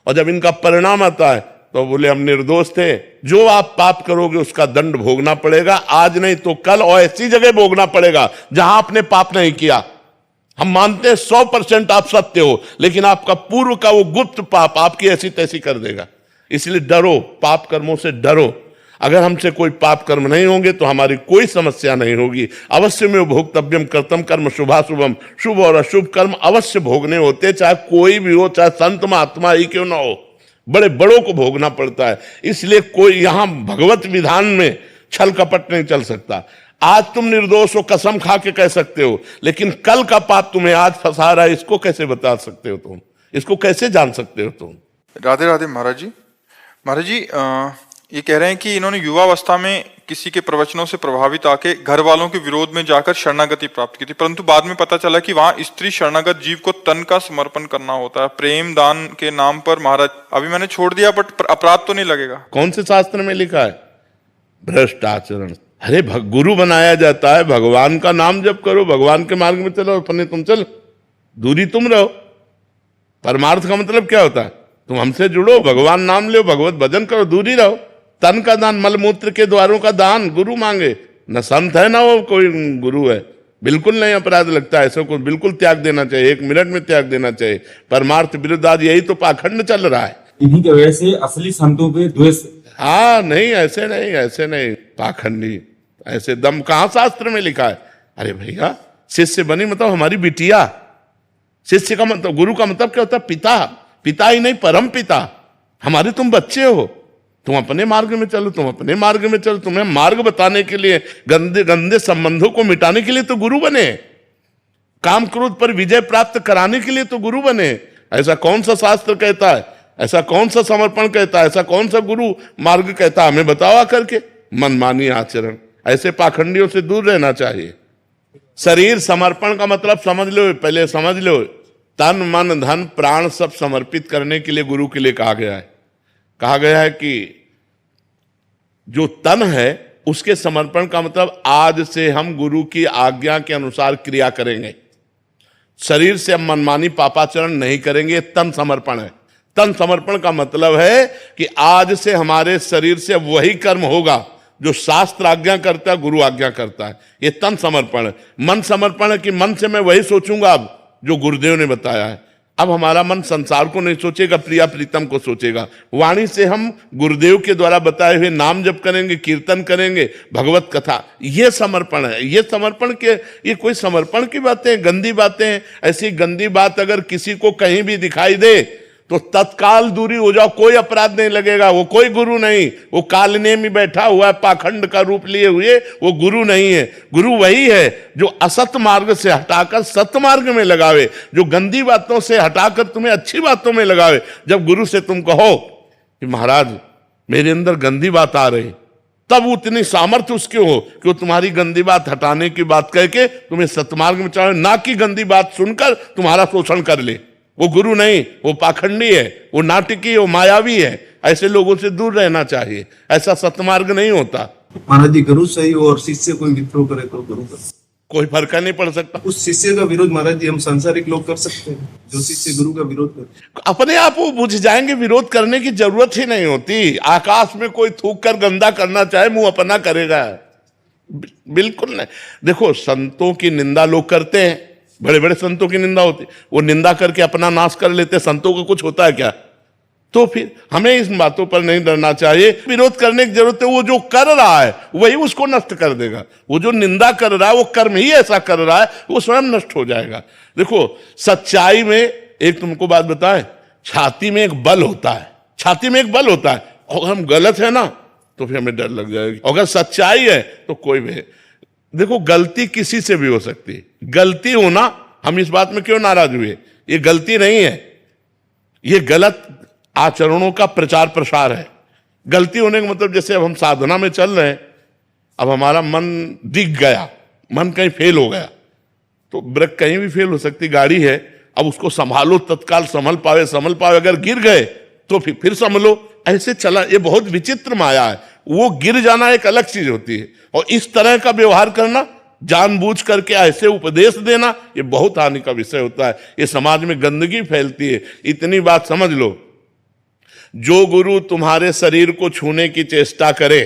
और जब इनका परिणाम आता है तो बोले हम निर्दोष थे। जो आप पाप करोगे उसका दंड भोगना पड़ेगा, आज नहीं तो कल, और ऐसी जगह भोगना पड़ेगा जहां आपने पाप नहीं किया। हम मानते हैं 100% आप सत्य हो, लेकिन आपका पूर्व का वो गुप्त पाप आपकी ऐसी तैसी कर देगा। इसलिए डरो, पाप कर्मों से डरो। अगर हमसे कोई पाप कर्म नहीं होंगे तो हमारी कोई समस्या नहीं होगी। अवश्य में भोक्तव्यम कर्तम कर्म शुभाशुभम, शुभ और अशुभ कर्म अवश्य भोगने होते, चाहे कोई भी हो, चाहे संत महात्मा ही क्यों ना हो, बड़े बड़ों को भोगना पड़ता है। इसलिए कोई यहां भगवत विधान में छल कपट नहीं चल सकता। आज तुम निर्दोष हो, कसम खा के कह सकते हो, लेकिन कल का पाप तुम्हें आज फंसा रहा है, इसको कैसे बता सकते हो तुम? इसको कैसे जान सकते हो तुम? राधे राधे महाराज जी। महाराज जी ये कह रहे हैं कि इन्होंने युवावस्था में किसी के प्रवचनों से प्रभावित आके घर वालों के विरोध में जाकर शरणागति प्राप्त की थी, परंतु बाद में पता चला कि वहां स्त्री शरणागत जीव को तन का समर्पण करना होता है प्रेम दान के नाम पर। महाराज अभी मैंने छोड़ दिया, बट अपराध तो नहीं लगेगा? कौन से शास्त्र में लिखा है? भ्रष्ट आचरण। अरे गुरु बनाया जाता है, भगवान का नाम जप करो, भगवान के मार्ग में चलो, अपने तुम चलो, दूरी तुम रहो। परमार्थ का मतलब क्या होता है? तुम हमसे जुड़ो, भगवान नाम लो, भगवत भजन करो, दूरी रहो। तन का दान, मलमूत्र के द्वारों का दान गुरु मांगे, न संत है ना वो कोई गुरु है। बिल्कुल नहीं अपराध लगता है, ऐसे को बिल्कुल त्याग देना चाहिए, 1 मिनट में त्याग देना चाहिए। परमार्थ विरुद्ध आज यही तो पाखंड चल रहा है। इन्हीं की वजह से असली संतों पे द्वेष। हाँ नहीं, ऐसे नहीं, ऐसे नहीं, पाखंडी ऐसे दम कहां शास्त्र में लिखा है? अरे भैया, शिष्य बनी मतलब हमारी बिटिया। शिष्य का मतलब, गुरु का मतलब क्या होता है? पिता। पिता ही नहीं, परम पिता। हमारे तुम बच्चे हो, तुम अपने मार्ग में चलो, तुम अपने मार्ग में चलो। तुम्हें मार्ग बताने के लिए, गंदे गंदे संबंधों को मिटाने के लिए तो गुरु बने, काम क्रोध पर विजय प्राप्त कराने के लिए तो गुरु बने। ऐसा कौन सा शास्त्र कहता है? ऐसा कौन सा समर्पण कहता है? ऐसा कौन सा गुरु मार्ग कहता है? हमें बताओ आकर के। मनमानी आचरण, ऐसे पाखंडियों से दूर रहना चाहिए। शरीर समर्पण का मतलब समझ लो, पहले समझ लो, तन मन धन प्राण सब समर्पित करने के लिए गुरु के लिए कहा गया है। कहा गया है कि जो तन है उसके समर्पण का मतलब आज से हम गुरु की आज्ञा के अनुसार क्रिया करेंगे, शरीर से हम मनमानी पापाचरण नहीं करेंगे। तन समर्पण है। तन समर्पण का मतलब है कि आज से हमारे शरीर से वही कर्म होगा जो शास्त्र आज्ञा करता है, गुरु आज्ञा करता है। ये तन समर्पण है। मन समर्पण है कि मन से मैं वही सोचूंगा अब जो गुरुदेव ने बताया है। अब हमारा मन संसार को नहीं सोचेगा, प्रिया प्रीतम को सोचेगा। वाणी से हम गुरुदेव के द्वारा बताए हुए नाम जप करेंगे, कीर्तन करेंगे, भगवत कथा। ये समर्पण है। ये समर्पण के, ये कोई समर्पण की बातें, गंदी बातें। ऐसी गंदी बात अगर किसी को कहीं भी दिखाई दे तो तत्काल दूरी हो जाओ, कोई अपराध नहीं लगेगा। वो कोई गुरु नहीं, वो कालने में बैठा हुआ है पाखंड का रूप लिए हुए, वो गुरु नहीं है। गुरु वही है जो असत मार्ग से हटाकर सत मार्ग में लगावे, जो गंदी बातों से हटाकर तुम्हें अच्छी बातों में लगावे। जब गुरु से तुम कहो कि महाराज मेरे अंदर गंदी बात आ रही, तब उतनी सामर्थ्य उसके हो कि वो तुम्हारी गंदी बात हटाने की बात कह के तुम्हें सतमार्ग में चलाए, ना कि गंदी बात सुनकर तुम्हारा शोषण कर ले। वो गुरु नहीं, वो पाखंडी है, वो नाटकी, वो मायावी है। ऐसे लोगों से दूर रहना चाहिए। ऐसा सतमार्ग नहीं होता। महाराज जी, गुरु सही और शिष्य कोई विद्रोह करे तो गुरु का कोई फर्क नहीं पड़ सकता। उस शिष्य का विरोध महाराज जी हम सांसारिक लोग कर सकते हैं, जो शिष्य गुरु का विरोध करते अपने आप वो बुझ जाएंगे, विरोध करने की जरूरत ही नहीं होती। आकाश में कोई थूक कर गंदा करना चाहे, मुंह अपना करेगा, बिल्कुल नहीं। देखो, संतों की निंदा लोग करते हैं, बड़े बड़े संतों की निंदा होती, वो निंदा करके अपना नाश कर लेते, संतों को कुछ होता है क्या? तो फिर हमें इस बातों पर नहीं डरना चाहिए, विरोध करने की जरूरत है। वो जो कर रहा है वही उसको नष्ट कर देगा। वो जो निंदा कर रहा है, वो कर्म ही ऐसा कर रहा है, वो स्वयं नष्ट हो जाएगा। देखो, सच्चाई में एक तुमको बात बताएं, छाती में एक बल होता है, छाती में एक बल होता है। अगर हम गलत है ना तो फिर हमें डर लग जाएगा, अगर सच्चाई है तो कोई भी। देखो, गलती किसी से भी हो सकती है, गलती होना, हम इस बात में क्यों नाराज हुए? ये गलती नहीं है, ये गलत आचरणों का प्रचार प्रसार है। गलती होने का मतलब, जैसे अब हम साधना में चल रहे हैं, अब हमारा मन दिख गया, मन कहीं फेल हो गया, तो ब्रेक कहीं भी फेल हो सकती, गाड़ी है, अब उसको संभालो, तत्काल संभल पावे, अगर गिर गए तो फिर संभलो, ऐसे चला। ये बहुत विचित्र माया है। वो गिर जाना एक अलग चीज होती है, और इस तरह का व्यवहार करना, जानबूझ करके ऐसे उपदेश देना, ये बहुत हानि का विषय होता है। ये समाज में गंदगी फैलती है। इतनी बात समझ लो, जो गुरु तुम्हारे शरीर को छूने की चेष्टा करे,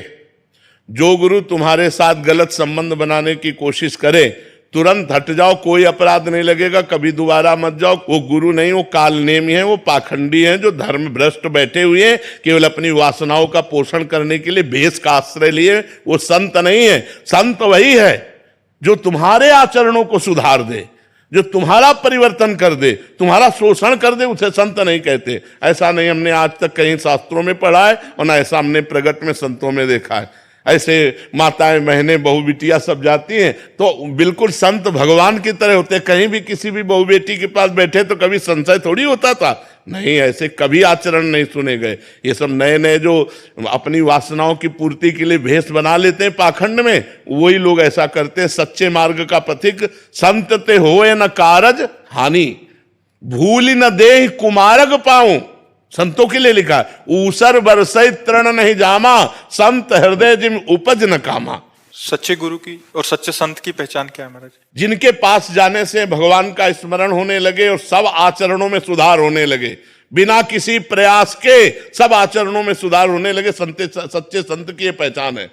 जो गुरु तुम्हारे साथ गलत संबंध बनाने की कोशिश करे, तुरंत हट जाओ, कोई अपराध नहीं लगेगा, कभी दोबारा मत जाओ। वो गुरु नहीं, वो कालनेमी है, वो पाखंडी है, जो धर्म भ्रष्ट बैठे हुए हैं, केवल अपनी वासनाओं का पोषण करने के लिए भेष का आश्रय लिए। वो संत नहीं है। संत वही है जो तुम्हारे आचरणों को सुधार दे, जो तुम्हारा परिवर्तन कर दे, तुम्हारा शोषण कर दे, उसे संत नहीं कहते। ऐसा नहीं हमने आज तक कहीं शास्त्रों में पढ़ा है, और ना ऐसा हमने प्रगट में संतों में देखा है। ऐसे माताएं, बहनें, बहू बेटियां सब जाती हैं तो बिल्कुल संत भगवान की तरह होते। कहीं भी किसी भी बहू बेटी के पास बैठे तो कभी संशय थोड़ी होता था, नहीं, ऐसे कभी आचरण नहीं सुने गए। ये सब नए नए जो अपनी वासनाओं की पूर्ति के लिए भेष बना लेते हैं पाखंड में, वही लोग ऐसा करते हैं। सच्चे मार्ग का पथिक संत ते होए न कारज हानि, भूल न देह कुमारग पाऊं, संतों के लिए लिखा है। ऊसर बरसई तृण नहीं जामा, संत हृदय जिम उपज न कामा। सच्चे गुरु की और सच्चे संत की पहचान क्या है महाराज? जिनके पास जाने से भगवान का स्मरण होने लगे और सब आचरणों में सुधार होने लगे, बिना किसी प्रयास के सब आचरणों में सुधार होने लगे, सच्चे संत की ये पहचान है।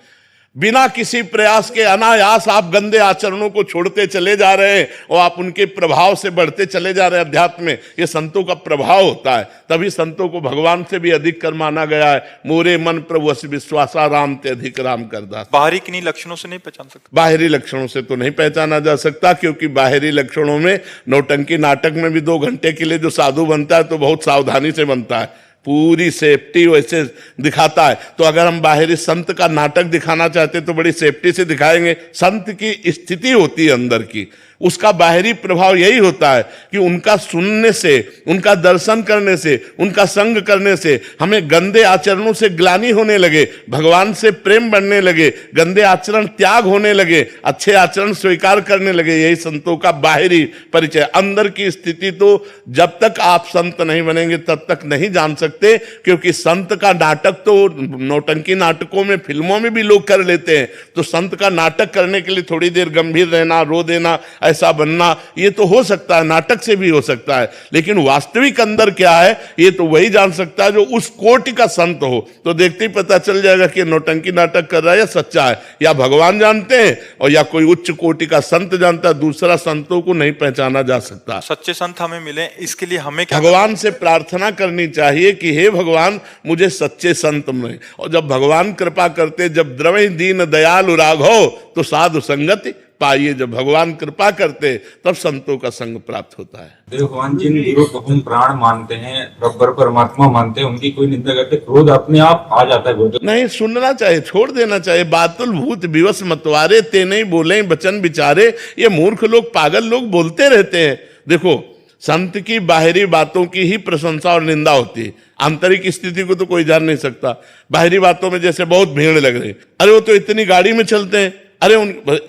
बिना किसी प्रयास के अनायास आप गंदे आचरणों को छोड़ते चले जा रहे हैं और आप उनके प्रभाव से बढ़ते चले जा रहे हैं अध्यात्म में। ये संतों का प्रभाव होता है, तभी संतों को भगवान से भी अधिक कर माना गया है। मोरे मन प्रभु अस विश्वासा, राम ते अधिक राम करदास। बाहरी किन्हीं लक्षणों से नहीं पहचान सकते? बाहरी लक्षणों से तो नहीं पहचाना जा सकता, क्योंकि बाहरी लक्षणों में, नौटंकी नाटक में भी 2 घंटे के लिए जो साधु बनता है तो बहुत सावधानी से बनता है, पूरी सेफ्टी वैसे दिखाता है। तो अगर हम बाहरी संत का नाटक दिखाना चाहते तो बड़ी सेफ्टी से दिखाएंगे। संत की स्थिति होती है अंदर की, उसका बाहरी प्रभाव यही होता है कि उनका सुनने से, उनका दर्शन करने से, उनका संग करने से हमें गंदे आचरणों से ग्लानि होने लगे, भगवान से प्रेम बढ़ने लगे, गंदे आचरण त्याग होने लगे, अच्छे आचरण स्वीकार करने लगे। यही संतों का बाहरी परिचय। अंदर की स्थिति तो जब तक आप संत नहीं बनेंगे तब तक नहीं जान सकते, क्योंकि संत का नाटक तो नौटंकी नाटकों में, फिल्मों में भी लोग कर लेते हैं। तो संत का नाटक करने के लिए थोड़ी देर गंभीर रहना, रो देना, ऐसा बनना, ये तो हो सकता है, नाटक से भी हो सकता है। लेकिन वास्तविक अंदर क्या है, ये तो वही जान सकता है जो उस कोटि का संत हो। तो देखते ही पता चल जाएगा कि नौटंकी नाटक कर रहा है या सच्चा है, या भगवान जानते हैं और या कोई उच्च कोटि का संत जानता है। दूसरा संतों को नहीं पहचाना जा सकता। सच्चे संत हमें मिले, इसके लिए हमें क्या भगवान से प्रार्थना करनी चाहिए कि हे भगवान, मुझे सच्चे संत मिले। और जब भगवान कृपा करते, जब द्रवहि दीन दयालु राघव, तो साधु संगति पाइए। जब भगवान कृपा करते तब संतों का संग प्राप्त होता है। भगवान जिन गुरु को हम प्राण मानते हैं, रब्बर परमात्मा मानते हैं, उनकी कोई निंदा करते, क्रोध अपने आप आ जाता है। क्रोध नहीं, सुनना चाहिए, छोड़ देना चाहिए। बातुल भूत विवश मतवारे, ते नहीं बोले वचन विचारे। ये मूर्ख लोग, पागल लोग बोलते रहते हैं। देखो, संत की बाहरी बातों की ही प्रशंसा और निंदा होती है, आंतरिक स्थिति को तो कोई जान नहीं सकता। बाहरी बातों में जैसे बहुत भीड़ लग रही, अरे वो तो इतनी गाड़ी में चलते हैं, अरे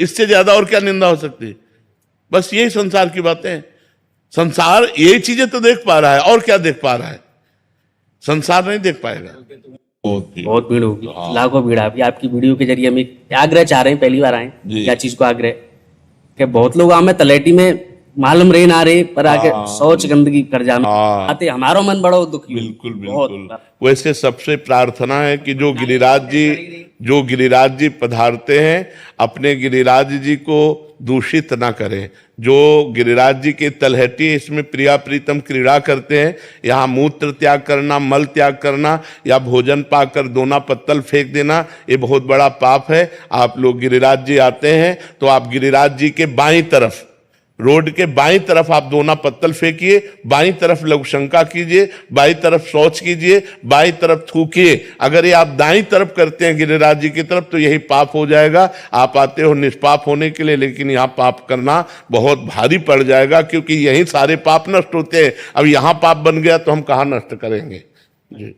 इससे ज्यादा और क्या निंदा हो सकती है? बस यही संसार की बातें हैं। संसार यही चीजें तो देख पा रहा है, और क्या देख पा रहा है? संसार नहीं देख पाएगा। बहुत भीड़ होगी, लाखों भीड़। आपकी वीडियो के जरिए हम एक आग्रह चाह रहे हैं, पहली बार आए, क्या चीज को आग्रह? कि बहुत लोग आमे तलेटी में मालूम रही ना रही पर आके शौच गंदगी कर जाना हाँ। आते हमारो मन बड़ो दुखी बिल्कुल बहुत। बिल्कुल। वैसे सबसे प्रार्थना है कि जो गिरिराज जी पधारते हैं अपने गिरिराज जी को दूषित ना करें। जो गिरिराज जी के तलहटी इसमें प्रिया प्रीतम क्रीड़ा करते हैं, यहाँ मूत्र त्याग करना, मल त्याग करना या भोजन पाकर दोना पत्तल फेंक देना, ये बहुत बड़ा पाप है। आप लोग गिरिराज जी आते हैं तो आप गिरिराज जी के बाईं तरफ, रोड के बाईं तरफ आप दोना पत्तल फेंकिए, बाईं तरफ लघुशंका कीजिए, बाईं तरफ शौच कीजिए, बाईं तरफ थूकिए। अगर ये आप दाईं तरफ करते हैं गिरिराज जी की तरफ तो यही पाप हो जाएगा। आप आते हो निष्पाप होने के लिए, लेकिन यहाँ पाप करना बहुत भारी पड़ जाएगा, क्योंकि यही सारे पाप नष्ट होते हैं। अब यहाँ पाप बन गया तो हम कहाँ नष्ट करेंगे जी।